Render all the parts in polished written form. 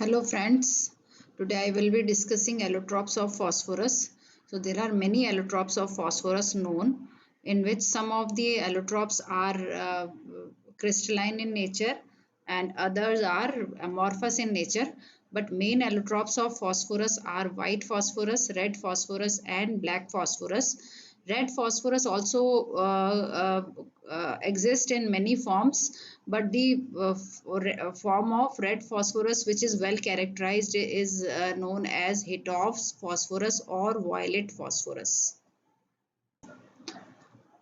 Hello friends, today I will be discussing allotropes of phosphorus. So there are many allotropes of phosphorus known, in which some of the allotropes are crystalline in nature and others are amorphous in nature. But main allotropes of phosphorus are white phosphorus, red phosphorus and black phosphorus. Red phosphorus also exists in many forms, but the form of red phosphorus which is well characterized is known as Hittorf's phosphorus or violet phosphorus.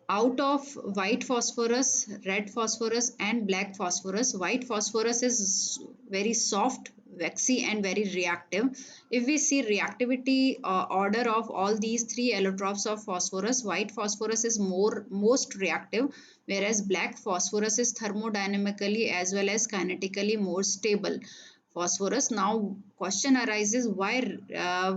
Out of white phosphorus, red phosphorus and black phosphorus, white phosphorus is very soft, waxy and very reactive. If we see reactivity order of all these three allotropes of phosphorus, white phosphorus is most reactive, whereas black phosphorus is thermodynamically as well as kinetically more stable phosphorus. Now question arises, why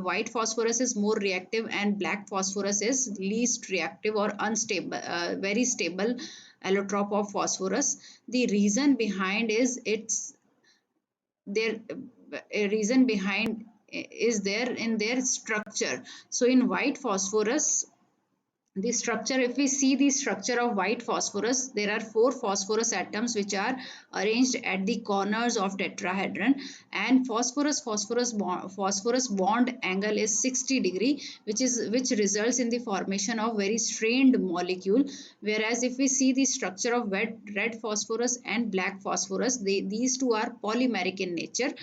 white phosphorus is more reactive and black phosphorus is least reactive or unstable, very stable allotrope of phosphorus. The reason behind is it's there a reason behind is there in their structure. So in white phosphorus, the structure, if we see the structure of white phosphorus, there are four phosphorus atoms which are arranged at the corners of tetrahedron, and phosphorus bond angle is 60-degree, which results in the formation of very strained molecule. Whereas if we see the structure of red phosphorus and black phosphorus, these two are polymeric in nature,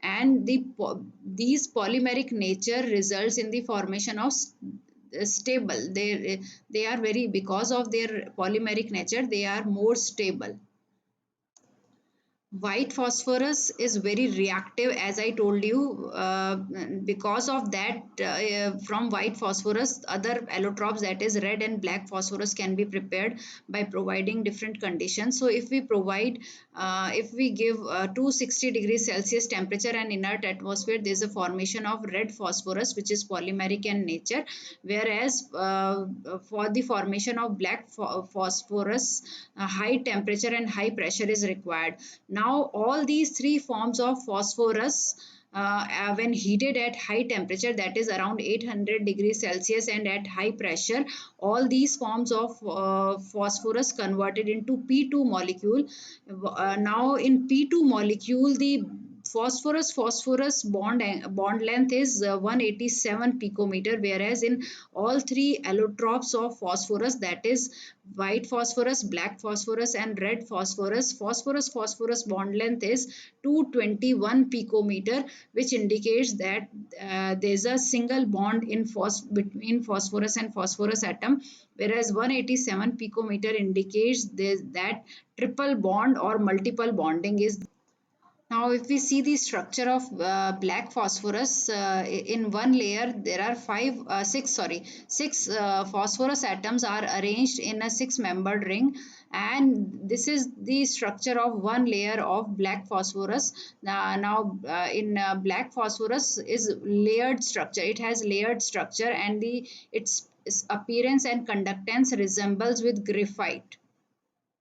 and these polymeric nature results in the formation of stable. They are very, because of their polymeric nature, they are more stable. White phosphorus is very reactive, as I told you. Because of that, from white phosphorus, other allotropes, that is red and black phosphorus, can be prepared by providing different conditions. So if we give 260 degrees Celsius temperature and inert atmosphere, there is a formation of red phosphorus which is polymeric in nature, whereas for the formation of black phosphorus, high temperature and high pressure is required. Now all these three forms of phosphorus, when heated at high temperature, that is around 800 degrees Celsius, and at high pressure, all these forms of phosphorus converted into P2 molecule. Now in P2 molecule, the phosphorus bond length is 187 picometer, whereas in all three allotropes of phosphorus, that is white phosphorus, black phosphorus and red phosphorus, phosphorus bond length is 221 picometer, which indicates that there is a single bond in between phosphorus and phosphorus atom, whereas 187 picometer indicates that triple bond or multiple bonding is. Now, if we see the structure of black phosphorus, in one layer there are six phosphorus atoms are arranged in a six-membered ring, and this is the structure of one layer of black phosphorus. In black phosphorus is layered structure. It has layered structure, and its appearance and conductance resembles with graphite.